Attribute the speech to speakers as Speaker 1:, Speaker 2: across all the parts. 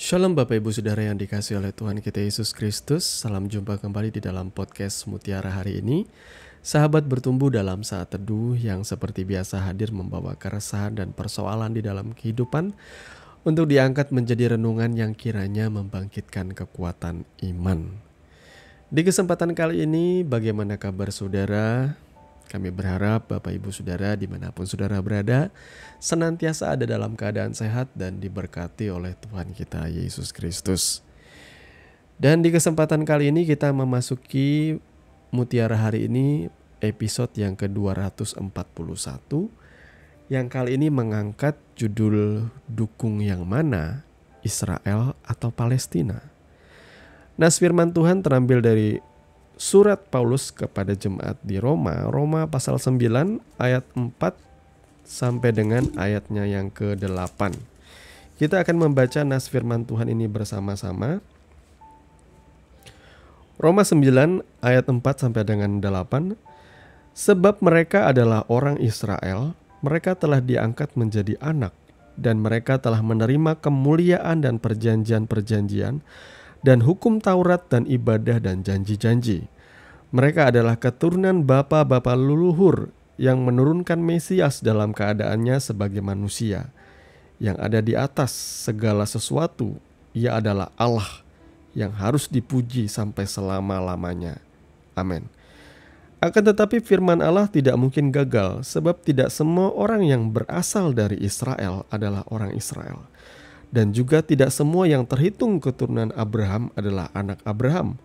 Speaker 1: Shalom Bapak Ibu Saudara yang dikasihi oleh Tuhan kita Yesus Kristus. Salam jumpa kembali di dalam podcast Mutiara hari ini. Sahabat bertumbuh dalam saat teduh yang seperti biasa hadir membawa keresahan dan persoalan di dalam kehidupan untuk diangkat menjadi renungan yang kiranya membangkitkan kekuatan iman. Di kesempatan kali ini, bagaimana kabar saudara? Kami berharap Bapak Ibu Saudara dimanapun saudara berada senantiasa ada dalam keadaan sehat dan diberkati oleh Tuhan kita Yesus Kristus. Dan di kesempatan kali ini kita memasuki Mutiara hari ini episode yang ke-241 yang kali ini mengangkat judul Dukung yang mana, Israel atau Palestina. Nas firman Tuhan terambil dari Surat Paulus kepada jemaat di Roma pasal 9 ayat 4 sampai dengan ayatnya yang ke-8. Kita akan membaca nas firman Tuhan ini bersama-sama. Roma 9 ayat 4 sampai dengan 8. Sebab mereka adalah orang Israel, mereka telah diangkat menjadi anak, dan mereka telah menerima kemuliaan dan perjanjian-perjanjian, dan hukum Taurat dan ibadah dan janji-janji. Mereka adalah keturunan bapa-bapa leluhur yang menurunkan Mesias dalam keadaannya sebagai manusia. Yang ada di atas segala sesuatu, Ia adalah Allah yang harus dipuji sampai selama-lamanya. Amin. Akan tetapi firman Allah tidak mungkin gagal, sebab tidak semua orang yang berasal dari Israel adalah orang Israel. Dan juga tidak semua yang terhitung keturunan Abraham adalah anak Abraham.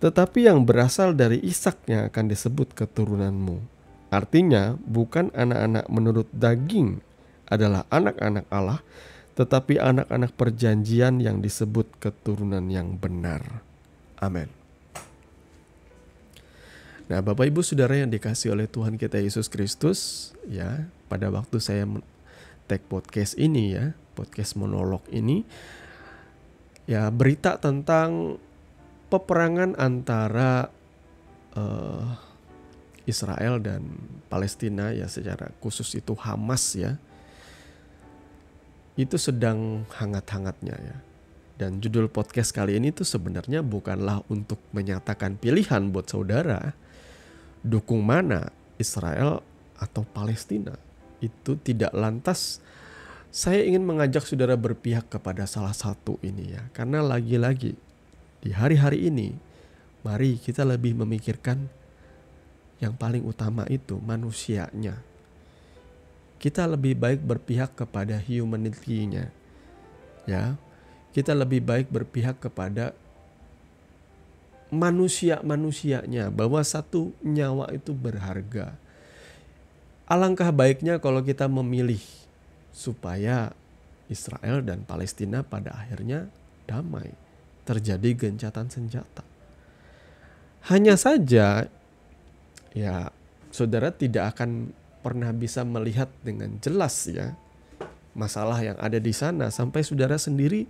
Speaker 1: Tetapi yang berasal dari Ishak yang akan disebut keturunanmu. Artinya bukan anak-anak menurut daging adalah anak-anak Allah, tetapi anak-anak perjanjian yang disebut keturunan yang benar. Amin. Nah, Bapak Ibu Saudara yang dikasihi oleh Tuhan kita Yesus Kristus, ya, pada waktu saya take podcast ini ya, podcast monolog ini, ya, berita tentang peperangan antara Israel dan Palestina, ya, secara khusus itu Hamas, ya, itu sedang hangat-hangatnya, ya. Dan judul podcast kali ini tuh sebenarnya bukanlah untuk menyatakan pilihan buat saudara dukung mana, Israel atau Palestina. Itu tidak lantas saya ingin mengajak saudara berpihak kepada salah satu ini, ya. Karena lagi-lagi di hari-hari ini mari kita lebih memikirkan yang paling utama itu manusianya. Kita lebih baik berpihak kepada humanity-nya. Ya. Kita lebih baik berpihak kepada manusia-manusianya, bahwa satu nyawa itu berharga. Alangkah baiknya kalau kita memilih supaya Israel dan Palestina pada akhirnya damai, terjadi gencatan senjata. Hanya saja, ya, saudara tidak akan pernah bisa melihat dengan jelas, ya, masalah yang ada di sana sampai saudara sendiri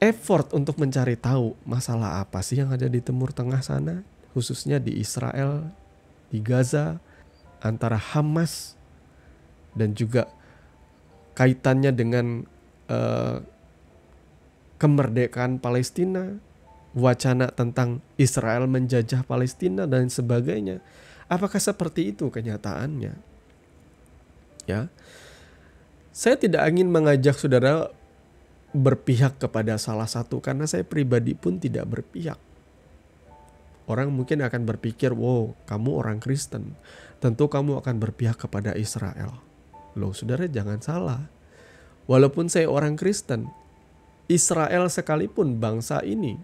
Speaker 1: effort untuk mencari tahu masalah apa sih yang ada di Timur Tengah sana, khususnya di Israel, di Gaza, antara Hamas dan juga kaitannya dengan kemerdekaan Palestina, wacana tentang Israel menjajah Palestina dan sebagainya. Apakah seperti itu kenyataannya? Ya. Saya tidak ingin mengajak saudara berpihak kepada salah satu karena saya pribadi pun tidak berpihak. Orang mungkin akan berpikir, wow, kamu orang Kristen, tentu kamu akan berpihak kepada Israel. Loh, saudara, jangan salah. Walaupun saya orang Kristen, Israel sekalipun bangsa ini,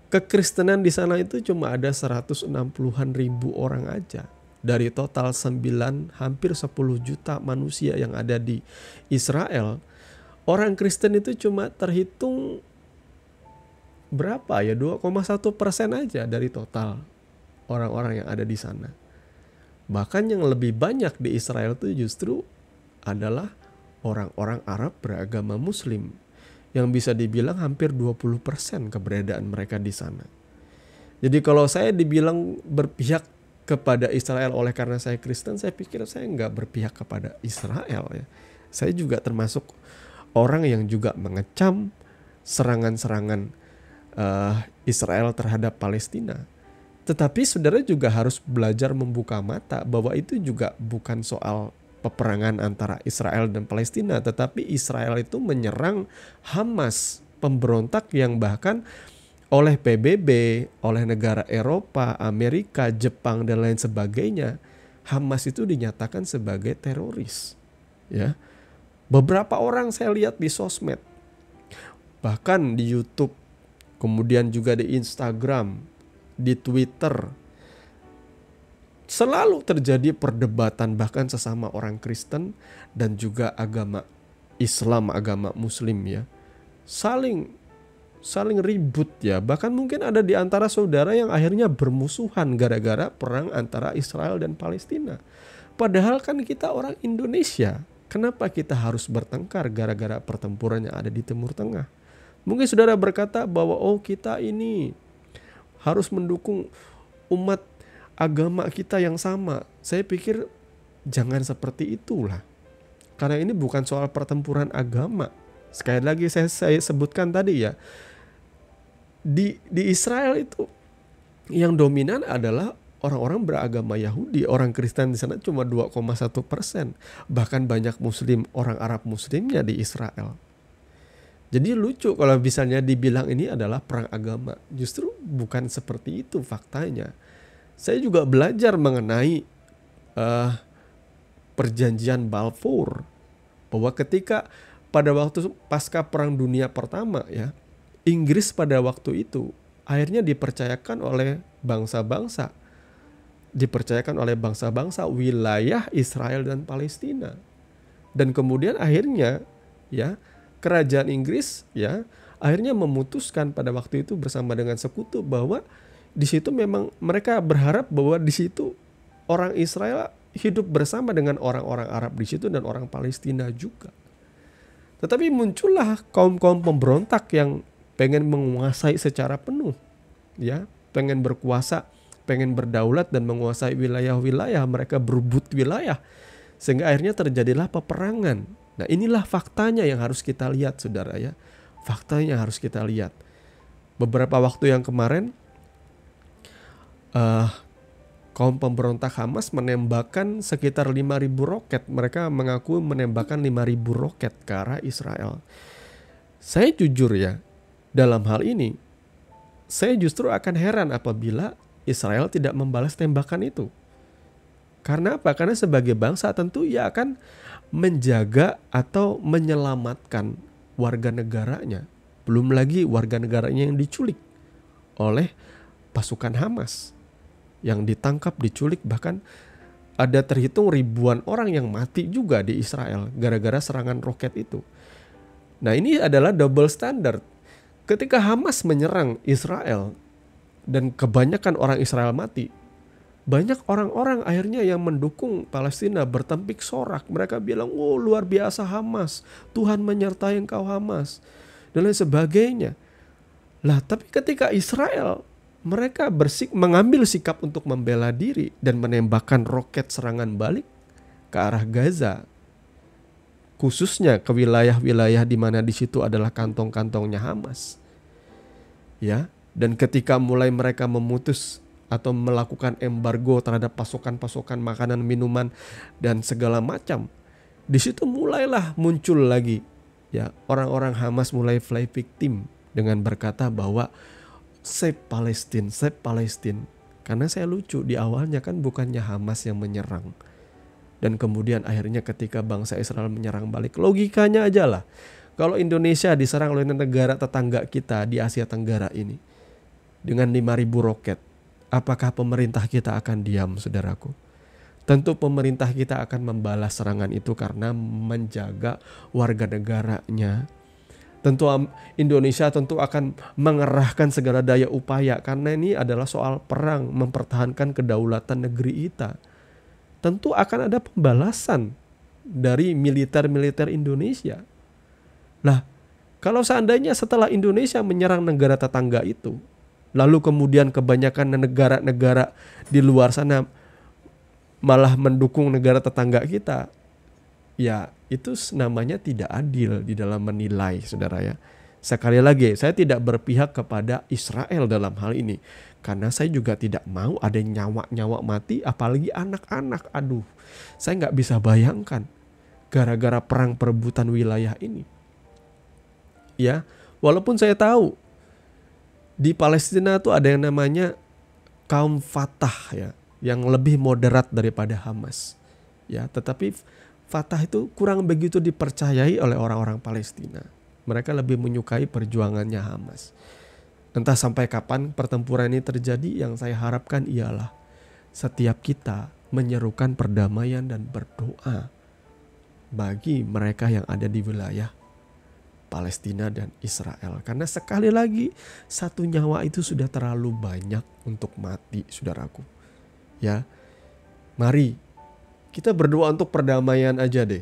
Speaker 1: kekristenan di sana itu cuma ada 160-an ribu orang aja. Dari total 9, hampir 10 juta manusia yang ada di Israel, orang Kristen itu cuma terhitung berapa ya, 2,1% aja dari total orang-orang yang ada di sana. Bahkan yang lebih banyak di Israel itu justru adalah orang-orang Arab beragama Muslim, yang bisa dibilang hampir 20% keberadaan mereka di sana. Jadi kalau saya dibilang berpihak kepada Israel oleh karena saya Kristen, saya pikir saya nggak berpihak kepada Israel, ya. Saya juga termasuk orang yang juga mengecam serangan-serangan Israel terhadap Palestina. Tetapi saudara juga harus belajar membuka mata bahwa itu juga bukan soal peperangan antara Israel dan Palestina, tetapi Israel itu menyerang Hamas, pemberontak yang bahkan oleh PBB, oleh negara Eropa, Amerika, Jepang dan lain sebagainya, Hamas itu dinyatakan sebagai teroris. Ya, beberapa orang saya lihat di sosmed, bahkan di YouTube, kemudian juga di Instagram, di Twitter, selalu terjadi perdebatan bahkan sesama orang Kristen dan juga agama Islam, agama Muslim ya, saling ribut ya. Bahkan mungkin ada di antara saudara yang akhirnya bermusuhan gara-gara perang antara Israel dan Palestina. Padahal kan kita orang Indonesia. Kenapa kita harus bertengkar gara-gara pertempuran yang ada di Timur Tengah? Mungkin saudara berkata bahwa kita ini harus mendukung umat agama kita yang sama. Saya pikir jangan seperti itulah. Karena ini bukan soal pertempuran agama. Sekali lagi saya sebutkan tadi ya, di Israel itu yang dominan adalah orang-orang beragama Yahudi. Orang Kristen di sana cuma 2,1%. Bahkan banyak Muslim, orang Arab Muslimnya di Israel. Jadi lucu kalau misalnya dibilang ini adalah perang agama. Justru bukan seperti itu faktanya. Saya juga belajar mengenai perjanjian Balfour, bahwa ketika pada waktu pasca Perang Dunia Pertama ya, Inggris pada waktu itu akhirnya dipercayakan oleh bangsa-bangsa wilayah Israel dan Palestina. Dan kemudian akhirnya ya, kerajaan Inggris ya akhirnya memutuskan pada waktu itu bersama dengan sekutu bahwa di situ memang mereka berharap bahwa di situ orang Israel hidup bersama dengan orang-orang Arab di situ dan orang Palestina juga. Tetapi muncullah kaum-kaum pemberontak yang pengen menguasai secara penuh, ya, pengen berkuasa, pengen berdaulat dan menguasai wilayah-wilayah, mereka berebut wilayah, sehingga akhirnya terjadilah peperangan. Nah, inilah faktanya yang harus kita lihat, saudara ya, faktanya harus kita lihat. Beberapa waktu yang kemarin, kaum pemberontak Hamas menembakkan sekitar 5.000 roket. Mereka mengaku menembakkan 5.000 roket ke arah Israel. Saya jujur ya, dalam hal ini, saya justru akan heran apabila Israel tidak membalas tembakan itu. Karena apa? Karena sebagai bangsa tentu ia akan menjaga atau menyelamatkan warga negaranya. Belum lagi warga negaranya yang diculik oleh pasukan Hamas. Yang ditangkap, diculik, bahkan ada terhitung ribuan orang yang mati juga di Israel gara-gara serangan roket itu. Nah, ini adalah double standard. Ketika Hamas menyerang Israel dan kebanyakan orang Israel mati, banyak orang-orang akhirnya yang mendukung Palestina bertempik sorak. Mereka bilang, "Oh, luar biasa Hamas, Tuhan menyertai engkau Hamas," dan lain sebagainya. Lah, tapi ketika Israel mereka mengambil sikap untuk membela diri dan menembakkan roket serangan balik ke arah Gaza, khususnya ke wilayah-wilayah di mana di situ adalah kantong-kantongnya Hamas. Ya, dan ketika mulai mereka memutus atau melakukan embargo terhadap pasokan-pasokan makanan, minuman dan segala macam, di situ mulailah muncul lagi ya, orang-orang Hamas mulai fly victim dengan berkata bahwa save Palestine, save Palestine. Karena saya lucu, di awalnya kan bukannya Hamas yang menyerang. Dan kemudian akhirnya ketika bangsa Israel menyerang balik, logikanya aja lah, kalau Indonesia diserang oleh negara tetangga kita di Asia Tenggara ini dengan 5.000 roket, apakah pemerintah kita akan diam, saudaraku? Tentu pemerintah kita akan membalas serangan itu karena menjaga warga negaranya. Tentu Indonesia tentu akan mengerahkan segala daya upaya karena ini adalah soal perang, mempertahankan kedaulatan negeri kita. Tentu akan ada pembalasan dari militer-militer Indonesia. Nah, kalau seandainya setelah Indonesia menyerang negara tetangga itu, lalu kemudian kebanyakan negara-negara di luar sana malah mendukung negara tetangga kita, ya itu namanya tidak adil di dalam menilai, saudara ya. Sekali lagi, saya tidak berpihak kepada Israel dalam hal ini. Karena saya juga tidak mau ada nyawa-nyawa mati, apalagi anak-anak. Aduh, saya nggak bisa bayangkan gara-gara perang perebutan wilayah ini. Ya, walaupun saya tahu di Palestina tuh ada yang namanya kaum Fatah ya, yang lebih moderat daripada Hamas. Ya, tetapi Fatah itu kurang begitu dipercayai oleh orang-orang Palestina. Mereka lebih menyukai perjuangannya Hamas. Entah sampai kapan pertempuran ini terjadi, yang saya harapkan ialah setiap kita menyerukan perdamaian dan berdoa bagi mereka yang ada di wilayah Palestina dan Israel. Karena sekali lagi, satu nyawa itu sudah terlalu banyak untuk mati, saudaraku. Ya, mari kita berdoa untuk perdamaian aja deh.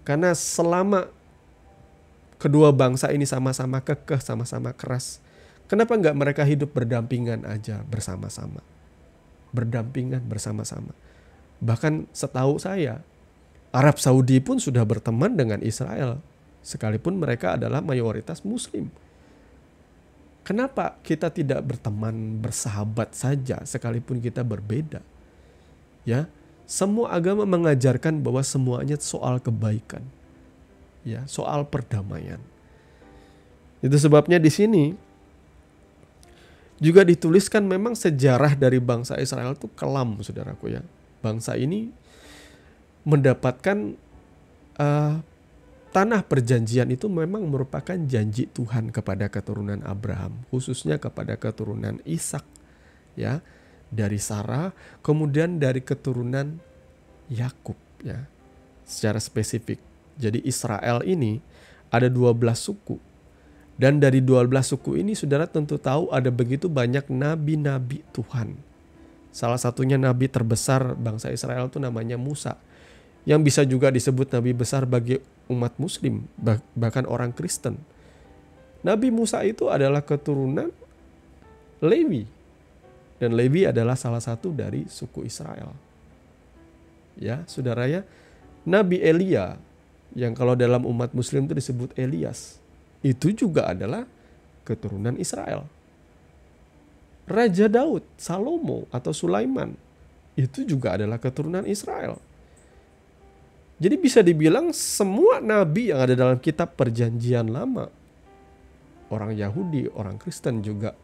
Speaker 1: Karena selama kedua bangsa ini sama-sama kekeh, sama-sama keras, kenapa nggak mereka hidup berdampingan aja bersama-sama? Berdampingan bersama-sama. Bahkan setahu saya, Arab Saudi pun sudah berteman dengan Israel. Sekalipun mereka adalah mayoritas Muslim. Kenapa kita tidak berteman, bersahabat saja sekalipun kita berbeda? Ya, semua agama mengajarkan bahwa semuanya soal kebaikan. Ya, soal perdamaian. Itu sebabnya di sini juga dituliskan memang sejarah dari bangsa Israel itu kelam, saudaraku ya. Bangsa ini mendapatkan tanah perjanjian itu memang merupakan janji Tuhan kepada keturunan Abraham, khususnya kepada keturunan Ishak, ya, dari Sarah, kemudian dari keturunan Yakub, ya, secara spesifik. Jadi Israel ini ada 12 suku. Dan dari 12 suku ini saudara tentu tahu ada begitu banyak nabi-nabi Tuhan. Salah satunya nabi terbesar bangsa Israel itu namanya Musa. Yang bisa juga disebut nabi besar bagi umat muslim, bahkan orang Kristen. Nabi Musa itu adalah keturunan Lewi. Dan Lewi adalah salah satu dari suku Israel. Ya, saudara ya. Nabi Elia, yang kalau dalam umat muslim itu disebut Elias, itu juga adalah keturunan Israel. Raja Daud, Salomo atau Sulaiman, itu juga adalah keturunan Israel. Jadi bisa dibilang semua nabi yang ada dalam kitab perjanjian lama, orang Yahudi, orang Kristen, juga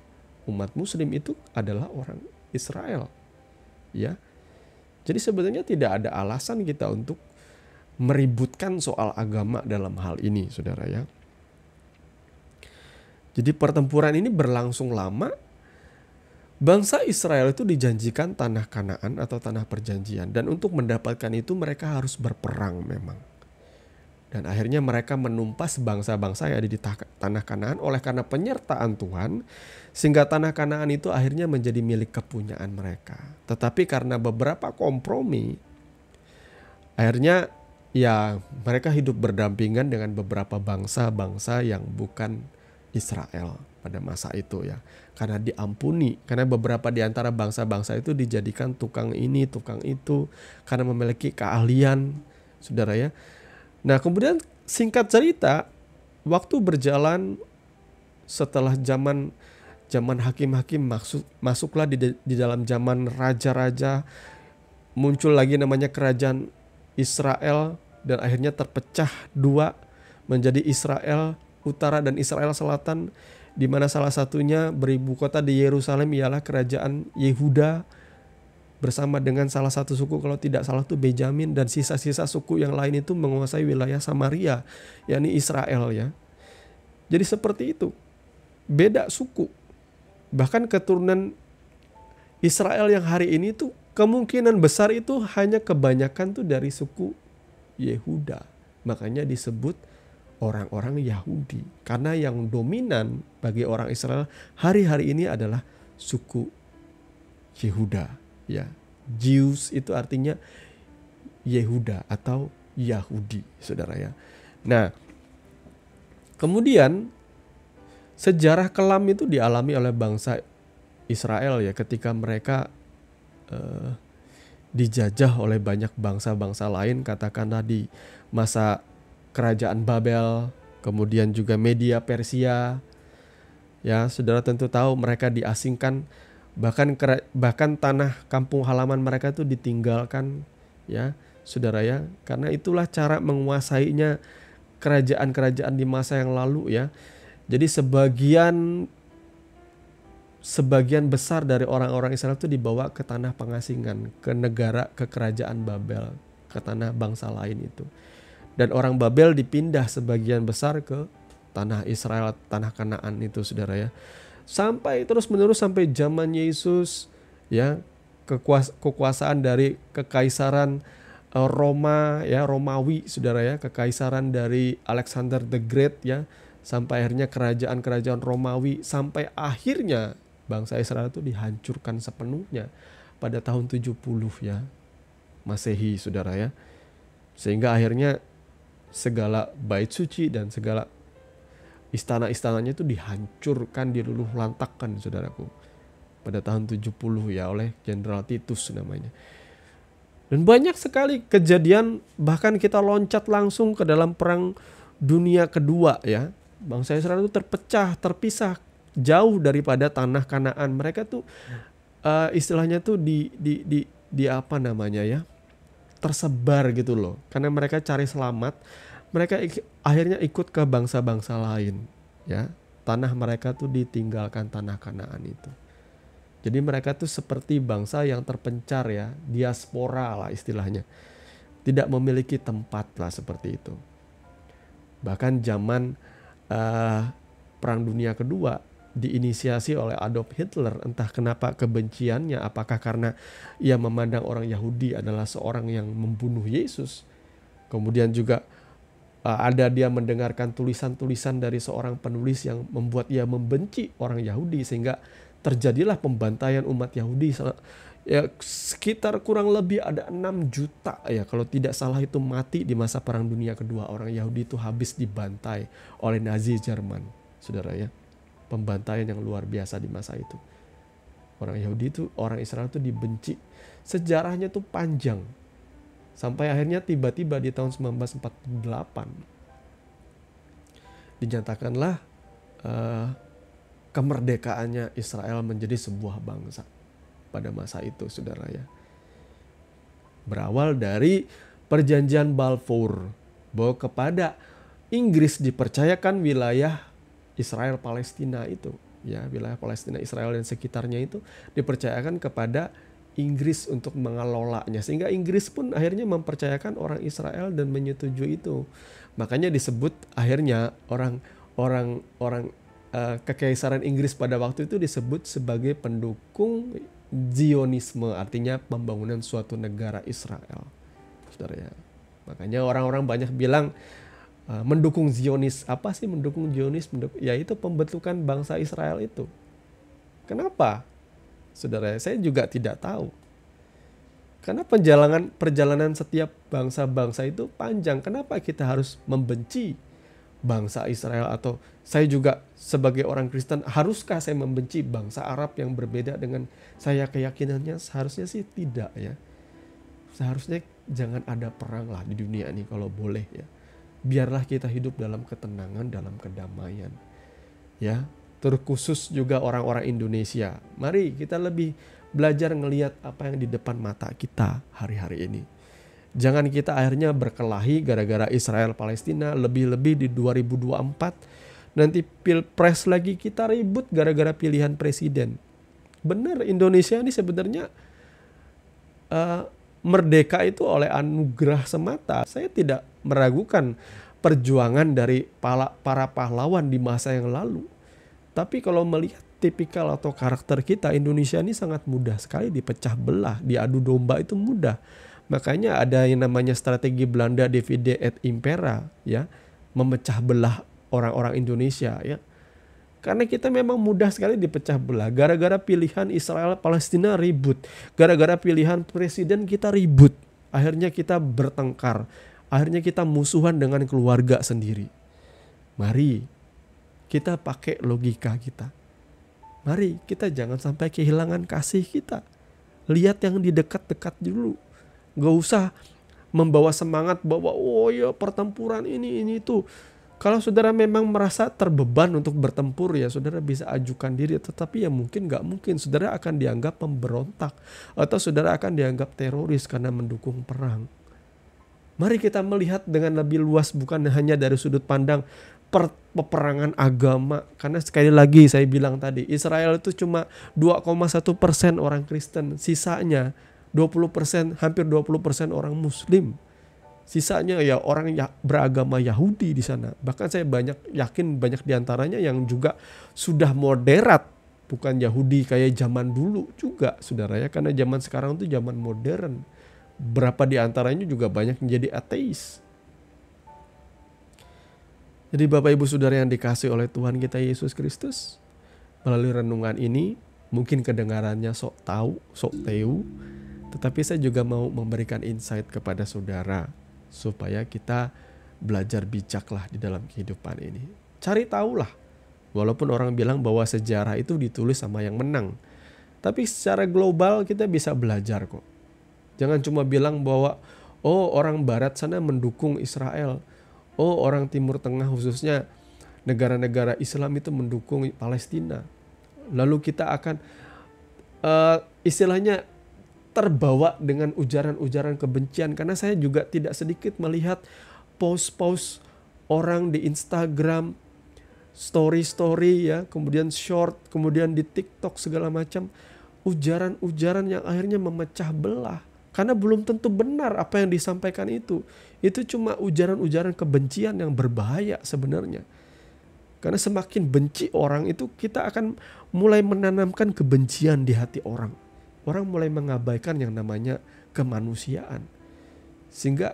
Speaker 1: umat muslim itu adalah orang Israel. Ya. Jadi sebenarnya tidak ada alasan kita untuk meributkan soal agama dalam hal ini, saudara ya. Jadi pertempuran ini berlangsung lama. Bangsa Israel itu dijanjikan tanah Kanaan atau tanah perjanjian. Dan untuk mendapatkan itu mereka harus berperang memang. Dan akhirnya mereka menumpas bangsa-bangsa yang ada di tanah Kanaan oleh karena penyertaan Tuhan. Sehingga tanah Kanaan itu akhirnya menjadi milik kepunyaan mereka. Tetapi karena beberapa kompromi, akhirnya ya mereka hidup berdampingan dengan beberapa bangsa-bangsa yang bukan Israel pada masa itu ya. Karena diampuni, karena beberapa di antara bangsa-bangsa itu dijadikan tukang ini, tukang itu, karena memiliki keahlian, saudara ya. Nah kemudian singkat cerita, waktu berjalan setelah zaman hakim-hakim masuklah di dalam zaman raja-raja, muncul lagi namanya kerajaan Israel, dan akhirnya terpecah dua menjadi Israel Utara dan Israel Selatan, di mana salah satunya beribu kota di Yerusalem ialah kerajaan Yehuda bersama dengan salah satu suku, kalau tidak salah itu Benjamin, dan sisa-sisa suku yang lain itu menguasai wilayah Samaria, yakni Israel ya. Jadi seperti itu, beda suku. Bahkan keturunan Israel yang hari ini tuh kemungkinan besar itu hanya kebanyakan tuh dari suku Yehuda. Makanya disebut orang-orang Yahudi. Karena yang dominan bagi orang Israel hari-hari ini adalah suku Yehuda. Ya, Jews itu artinya Yehuda atau Yahudi, saudara ya. Nah, kemudian sejarah kelam itu dialami oleh bangsa Israel ya, ketika mereka dijajah oleh banyak bangsa-bangsa lain, katakanlah di masa kerajaan Babel, kemudian juga Media Persia. Ya, saudara tentu tahu mereka diasingkan, bahkan tanah kampung halaman mereka itu ditinggalkan, ya, saudara ya. Karena itulah cara menguasainya kerajaan-kerajaan di masa yang lalu ya. Jadi sebagian besar dari orang-orang Israel itu dibawa ke tanah pengasingan, ke kerajaan Babel, ke tanah bangsa lain itu. Dan orang Babel dipindah sebagian besar ke tanah Israel, tanah Kanaan itu, saudara ya. Sampai terus menerus sampai zaman Yesus ya, kekuasaan dari kekaisaran Roma ya, Romawi, saudara ya, kekaisaran dari Alexander the Great ya, sampai akhirnya kerajaan-kerajaan Romawi, sampai akhirnya bangsa Israel itu dihancurkan sepenuhnya pada tahun 70 ya Masehi, saudara ya. Sehingga akhirnya segala bait suci dan segala istana-istananya itu dihancurkan, diluluh lantakkan, saudaraku, pada tahun 70 ya oleh Jenderal Titus namanya. Dan banyak sekali kejadian, bahkan kita loncat langsung ke dalam perang dunia kedua ya. Bangsa Israel itu terpisah jauh daripada tanah Kanaan. Mereka tuh istilahnya tuh di apa namanya ya, tersebar gitu loh. Karena mereka cari selamat, mereka akhirnya ikut ke bangsa-bangsa lain ya. Tanah mereka tuh ditinggalkan tanah Kanaan itu. Jadi mereka tuh seperti bangsa yang terpencar ya, diaspora lah istilahnya. Tidak memiliki tempat lah seperti itu. Bahkan zaman Perang Dunia Kedua diinisiasi oleh Adolf Hitler, entah kenapa kebenciannya, apakah karena ia memandang orang Yahudi adalah seorang yang membunuh Yesus. Kemudian juga ada dia mendengarkan tulisan-tulisan dari seorang penulis yang membuat ia membenci orang Yahudi, sehingga terjadilah pembantaian umat Yahudi. Ya, sekitar kurang lebih ada 6 juta ya, kalau tidak salah itu mati di masa Perang Dunia Kedua. Orang Yahudi itu habis dibantai oleh Nazi Jerman, saudara ya. Pembantaian yang luar biasa di masa itu. Orang Yahudi itu, orang Israel itu dibenci. Sejarahnya tuh panjang. Sampai akhirnya tiba-tiba di tahun 1948 dinyatakanlah kemerdekaannya Israel menjadi sebuah bangsa pada masa itu, saudara ya. Berawal dari perjanjian Balfour, bahwa kepada Inggris dipercayakan wilayah Israel Palestina itu ya, wilayah Palestina, Israel dan sekitarnya itu dipercayakan kepada Inggris untuk mengelolanya, sehingga Inggris pun akhirnya mempercayakan orang Israel dan menyetujui itu. Makanya disebut akhirnya orang kekaisaran Inggris pada waktu itu disebut sebagai pendukung Zionisme, artinya pembangunan suatu negara Israel, saudara ya. Makanya orang-orang banyak bilang mendukung Zionis. Apa sih mendukung Zionis? Yaitu pembentukan bangsa Israel itu. Kenapa? Saudara, saya juga tidak tahu. Karena perjalanan setiap bangsa-bangsa itu panjang. Kenapa kita harus membenci bangsa Israel? Atau saya juga sebagai orang Kristen, haruskah saya membenci bangsa Arab yang berbeda dengan saya keyakinannya? Seharusnya sih tidak ya. Seharusnya jangan ada perang lah di dunia ini kalau boleh ya. Biarlah kita hidup dalam ketenangan, dalam kedamaian. Ya, terkhusus juga orang-orang Indonesia. Mari kita lebih belajar ngelihat apa yang di depan mata kita hari-hari ini. Jangan kita akhirnya berkelahi gara-gara Israel Palestina, lebih-lebih di 2024 nanti pilpres lagi kita ribut gara-gara pilihan presiden. Benar, Indonesia ini sebenarnya merdeka itu oleh anugerah semata. Saya tidak meragukan perjuangan dari para pahlawan di masa yang lalu. Tapi kalau melihat tipikal atau karakter kita, Indonesia ini sangat mudah sekali dipecah belah, diadu domba itu mudah. Makanya ada yang namanya strategi Belanda Divide et Impera ya, memecah belah orang-orang Indonesia ya. Karena kita memang mudah sekali dipecah belah. Gara-gara pilihan Israel Palestina ribut. Gara-gara pilihan presiden kita ribut. Akhirnya kita bertengkar. Akhirnya kita musuhan dengan keluarga sendiri. Mari kita pakai logika kita. Mari kita jangan sampai kehilangan kasih kita. Lihat yang di dekat-dekat dulu. Gak usah membawa semangat bahwa oh ya pertempuran ini itu. Kalau saudara memang merasa terbeban untuk bertempur ya saudara bisa ajukan diri. Tetapi ya mungkin gak mungkin saudara akan dianggap pemberontak. Atau saudara akan dianggap teroris karena mendukung perang. Mari kita melihat dengan lebih luas bukan hanya dari sudut pandang peperangan agama. Karena sekali lagi saya bilang tadi Israel itu cuma 2,1% orang Kristen. Sisanya 20%, hampir 20% orang Muslim. Sisanya ya orang beragama Yahudi di sana. Bahkan saya yakin banyak diantaranya yang juga sudah moderat. Bukan Yahudi kayak zaman dulu juga saudara ya. Karena zaman sekarang itu zaman modern. Berapa diantaranya juga banyak menjadi ateis. Jadi Bapak Ibu Saudara yang dikasih oleh Tuhan kita Yesus Kristus. Melalui renungan ini mungkin kedengarannya sok tahu, sok tahu. Tetapi saya juga mau memberikan insight kepada saudara. Supaya kita belajar bijaklah di dalam kehidupan ini. Cari tahulah. Walaupun orang bilang bahwa sejarah itu ditulis sama yang menang. Tapi secara global kita bisa belajar kok. Jangan cuma bilang bahwa oh orang barat sana mendukung Israel. Oh orang Timur Tengah khususnya negara-negara Islam itu mendukung Palestina. Lalu kita akan istilahnya terbawa dengan ujaran-ujaran kebencian. Karena saya juga tidak sedikit melihat post-post orang di Instagram, story-story ya, kemudian short, kemudian di TikTok segala macam. Ujaran-ujaran yang akhirnya memecah belah. Karena belum tentu benar apa yang disampaikan itu. Itu cuma ujaran-ujaran kebencian yang berbahaya sebenarnya. Karena semakin benci orang itu kita akan mulai menanamkan kebencian di hati orang. Orang mulai mengabaikan yang namanya kemanusiaan. Sehingga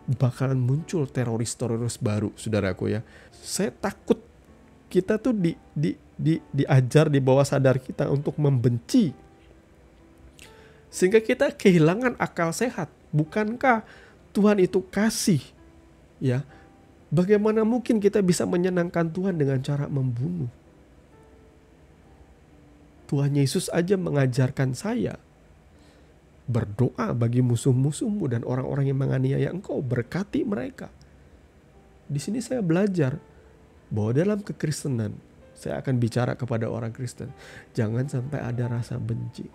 Speaker 1: bakalan muncul teroris-teroris baru, saudaraku ya. Saya takut kita tuh diajar di bawah sadar kita untuk membenci. Sehingga kita kehilangan akal sehat. Bukankah Tuhan itu kasih? Ya. Bagaimana mungkin kita bisa menyenangkan Tuhan dengan cara membunuh? Tuhan Yesus aja mengajarkan saya berdoa bagi musuh-musuhmu dan orang-orang yang menganiaya engkau, berkati mereka. Di sini saya belajar bahwa dalam kekristenan saya akan bicara kepada orang Kristen, jangan sampai ada rasa benci.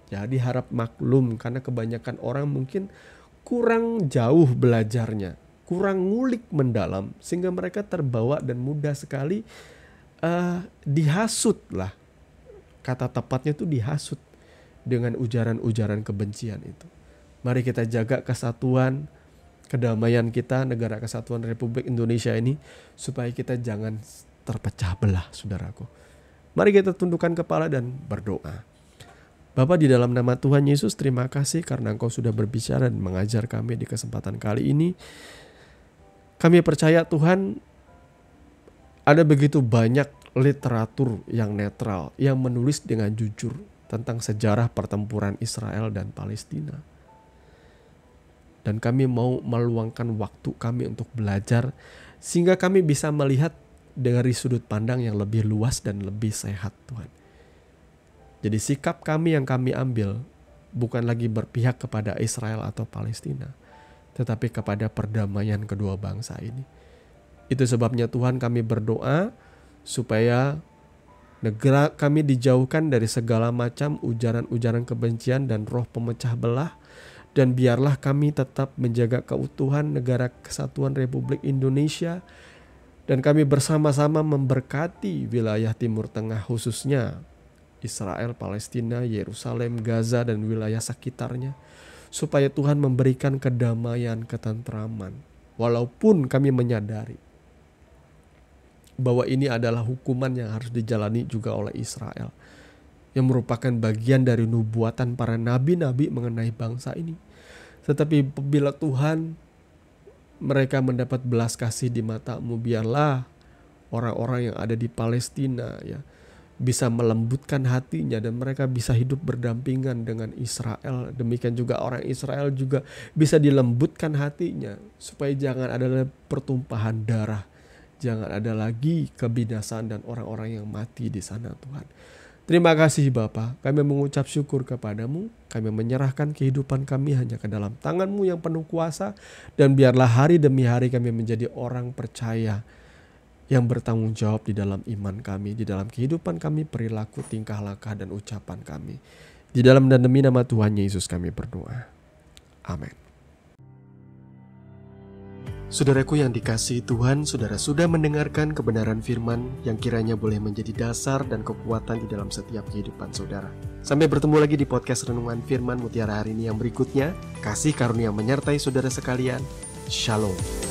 Speaker 1: Jadi harap maklum karena kebanyakan orang mungkin kurang jauh belajarnya, kurang ngulik mendalam sehingga mereka terbawa dan mudah sekali dihasut lah. Kata tepatnya itu dihasut dengan ujaran-ujaran kebencian itu. Mari kita jaga kesatuan, kedamaian kita, Negara Kesatuan Republik Indonesia ini, supaya kita jangan terpecah belah, saudaraku. Mari kita tundukkan kepala dan berdoa. Bapa, di dalam nama Tuhan Yesus, terima kasih karena Engkau sudah berbicara dan mengajar kami di kesempatan kali ini. Kami percaya Tuhan, ada begitu banyak literatur yang netral, yang menulis dengan jujur tentang sejarah pertempuran Israel dan Palestina. Dan kami mau meluangkan waktu kami untuk belajar, sehingga kami bisa melihat dari sudut pandang yang lebih luas dan lebih sehat, Tuhan. Jadi sikap kami yang kami ambil bukan lagi berpihak kepada Israel atau Palestina, tetapi kepada perdamaian kedua bangsa ini. Itu sebabnya Tuhan kami berdoa supaya negara kami dijauhkan dari segala macam ujaran-ujaran kebencian dan roh pemecah belah. Dan biarlah kami tetap menjaga keutuhan Negara Kesatuan Republik Indonesia. Dan kami bersama-sama memberkati wilayah Timur Tengah khususnya Israel, Palestina, Yerusalem, Gaza dan wilayah sekitarnya. Supaya Tuhan memberikan kedamaian, ketentraman. Walaupun kami menyadari bahwa ini adalah hukuman yang harus dijalani juga oleh Israel, yang merupakan bagian dari nubuatan para nabi-nabi mengenai bangsa ini. Tetapi bila Tuhan mereka mendapat belas kasih di mata-Mu, biarlah orang-orang yang ada di Palestina ya bisa melembutkan hatinya dan mereka bisa hidup berdampingan dengan Israel. Demikian juga orang Israel juga bisa dilembutkan hatinya supaya jangan ada pertumpahan darah. Jangan ada lagi kebinasaan dan orang-orang yang mati di sana, Tuhan. Terima kasih Bapa, kami mengucap syukur kepadamu, kami menyerahkan kehidupan kami hanya ke dalam tangan-Mu yang penuh kuasa, dan biarlah hari demi hari kami menjadi orang percaya yang bertanggung jawab di dalam iman kami, di dalam kehidupan kami, perilaku, tingkah langkah, dan ucapan kami. Di dalam dan demi nama Tuhan Yesus kami berdoa. Amin. Saudaraku yang dikasihi Tuhan, saudara sudah mendengarkan kebenaran firman yang kiranya boleh menjadi dasar dan kekuatan di dalam setiap kehidupan saudara. Sampai bertemu lagi di podcast Renungan Firman Mutiara hari ini yang berikutnya. Kasih karunia menyertai saudara sekalian. Shalom.